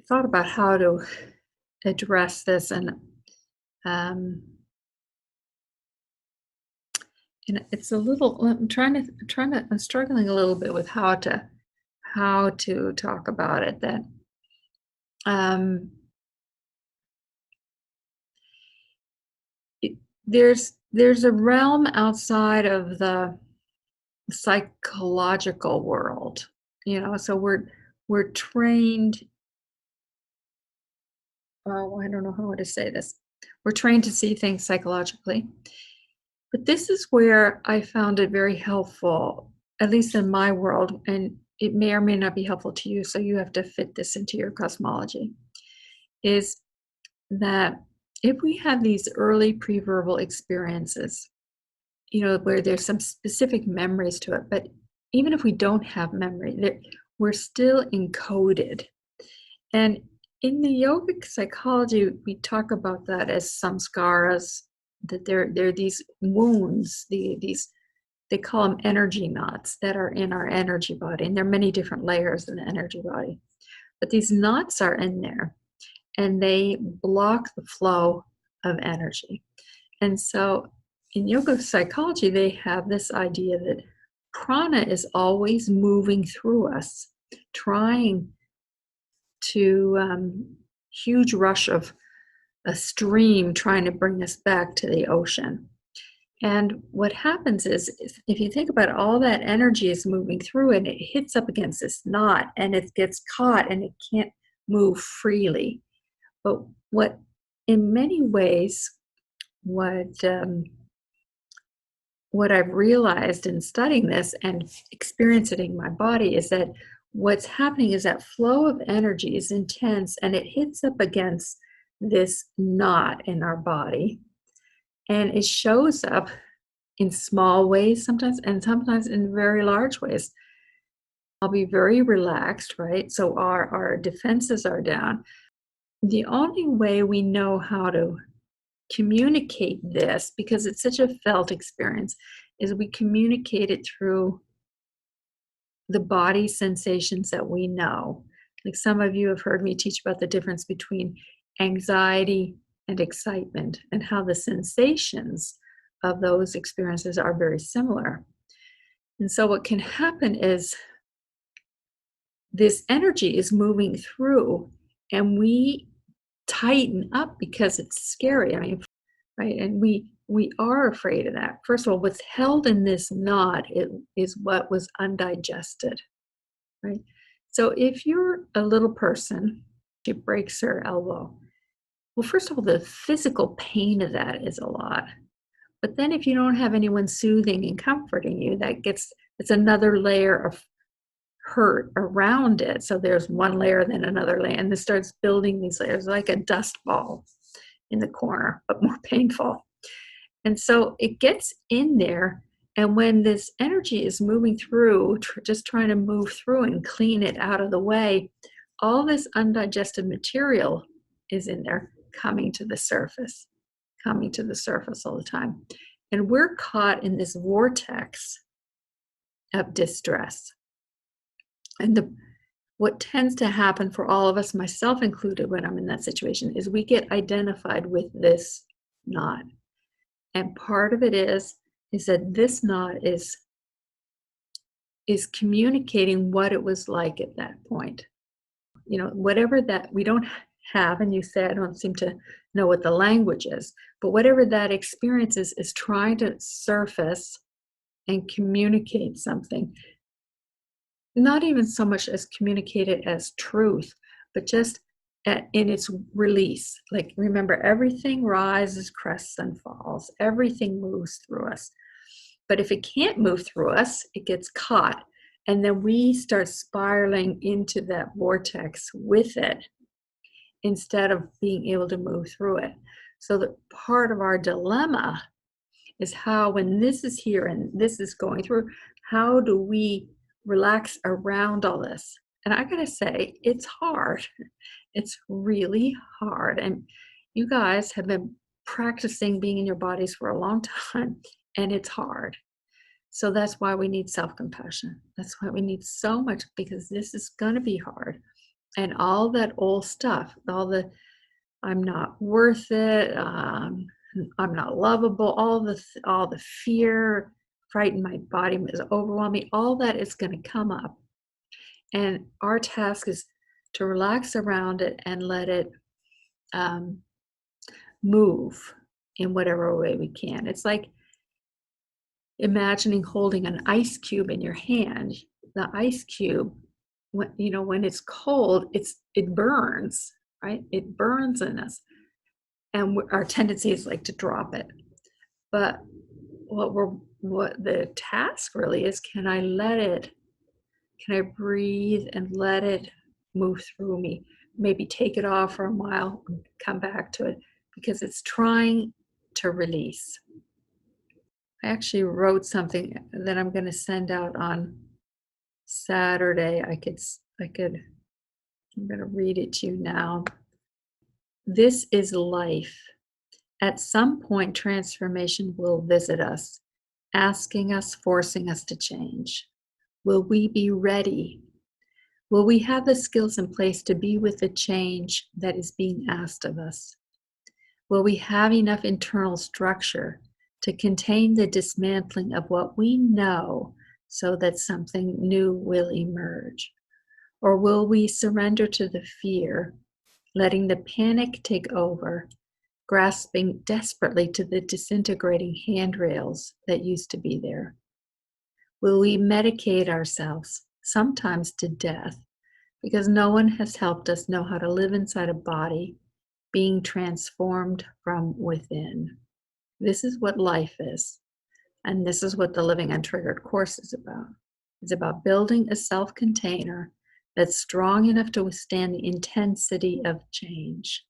thought about how to address this, um, and it's a little. I'm struggling a little bit with how to talk about it. That um, it, there's a realm outside of the psychological world, So we're trained. Oh, I don't know how to say this. We're trained to see things psychologically. But this is where I found it very helpful, at least in my world, and it may or may not be helpful to you, so you have to fit this into your cosmology, is that if we have these early pre-verbal experiences, where there's some specific memories to it, but even if we don't have memory, we're still encoded. And in the yogic psychology, we talk about that as samskaras, that they're these wounds, they call them energy knots that are in our energy body. And there are many different layers in the energy body. But these knots are in there and they block the flow of energy. And so in yoga psychology, they have this idea that prana is always moving through us, trying to huge rush of a stream trying to bring us back to the ocean. And what happens is, if you think about it, all that energy is moving through and it hits up against this knot and it gets caught and it can't move freely. But what, in many ways, what I've realized in studying this and experiencing it in my body is that what's happening is that flow of energy is intense and it hits up against this knot in our body. And it shows up in small ways sometimes, and sometimes in very large ways. I'll be very relaxed, right? So our defenses are down. The only way we know how to communicate this, because it's such a felt experience, is we communicate it through the body sensations that we know. Like some of you have heard me teach about the difference between anxiety and excitement and how the sensations of those experiences are very similar. And so what can happen is this energy is moving through and we tighten up because it's scary. I mean, right? And we are afraid of that. First of all, what's held in this knot is what was undigested, right? So if you're a little person, she breaks her elbow. Well, first of all, the physical pain of that is a lot. But then if you don't have anyone soothing and comforting you, it's another layer of hurt around it. So there's one layer, then another layer, and this starts building these layers like a dust ball in the corner, but more painful. And so it gets in there, and when this energy is moving through, just trying to move through and clean it out of the way, all this undigested material is in there coming to the surface all the time. And we're caught in this vortex of distress. And what tends to happen for all of us, myself included, when I'm in that situation, is we get identified with this knot. And part of it is that this knot is communicating what it was like at that point. Whatever that we don't have, and you say I don't seem to know what the language is, but whatever that experience is trying to surface and communicate something. Not even so much as communicate it as truth, but just in its release. Like, remember, everything rises, crests, and falls. Everything moves through us. But if it can't move through us, it gets caught. And then we start spiraling into that vortex with it instead of being able to move through it. So that part of our dilemma is how, when this is here and this is going through, how do we relax around all this? And I gotta say, it's hard. It's really hard. And you guys have been practicing being in your bodies for a long time, and it's hard. So that's why we need self-compassion. That's why we need so much, because this is going to be hard. And all that old stuff, all the I'm not worth it, I'm not lovable, all the fear, frighten my body is overwhelming, all that is going to come up. And our task is to relax around it and let it um, move in whatever way we can. It's like imagining holding an ice cube in your hand. The ice cube, when it's cold, it burns, right? It burns in us, and our tendency is like to drop it. But what the task really is, can I breathe and let it move through me? Maybe take it off for a while and come back to it, because it's trying to release. I actually wrote something that I'm going to send out on Saturday. I'm going to read it to you now. This is life. At some point, transformation will visit us, asking us, forcing us to change. Will we be ready? Will we have the skills in place to be with the change that is being asked of us? Will we have enough internal structure to contain the dismantling of what we know so that something new will emerge? Or will we surrender to the fear, letting the panic take over, grasping desperately to the disintegrating handrails that used to be there? Will we medicate ourselves, sometimes to death, because no one has helped us know how to live inside a body being transformed from within? This is what life is, and this is what the Living Untriggered course is about. It's about building a self-container that's strong enough to withstand the intensity of change.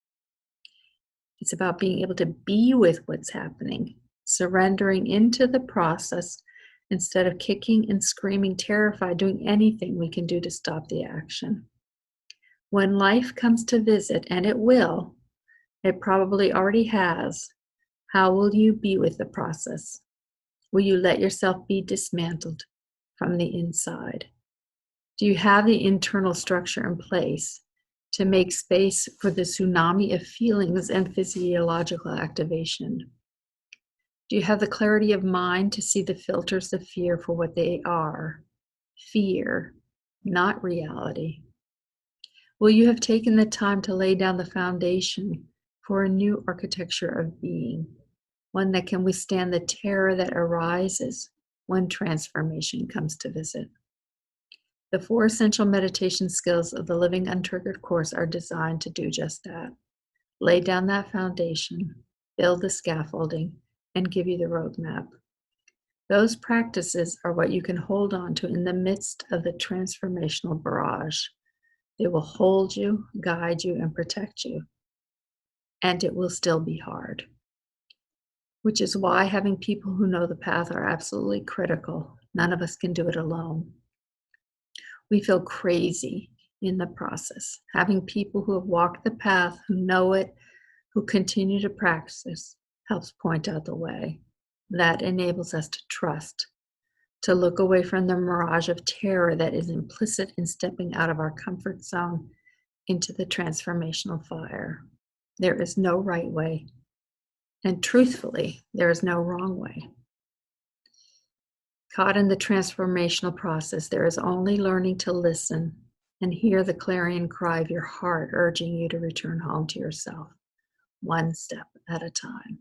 It's about being able to be with what's happening, surrendering into the process instead of kicking and screaming, terrified, doing anything we can do to stop the action. When life comes to visit, and it will, it probably already has, how will you be with the process? Will you let yourself be dismantled from the inside? Do you have the internal structure in place to make space for the tsunami of feelings and physiological activation? Do you have the clarity of mind to see the filters of fear for what they are? Fear, not reality. Will you have taken the time to lay down the foundation for a new architecture of being, one that can withstand the terror that arises when transformation comes to visit? The 4 essential meditation skills of the Living Untriggered course are designed to do just that. Lay down that foundation, build the scaffolding, and give you the roadmap. Those practices are what you can hold on to in the midst of the transformational barrage. They will hold you, guide you, and protect you. And it will still be hard. Which is why having people who know the path are absolutely critical. None of us can do it alone. We feel crazy in the process. Having people who have walked the path, who know it, who continue to practice, helps point out the way. That enables us to trust, to look away from the mirage of terror that is implicit in stepping out of our comfort zone into the transformational fire. There is no right way, and truthfully, there is no wrong way. Caught in the transformational process, there is only learning to listen and hear the clarion cry of your heart urging you to return home to yourself, one step at a time.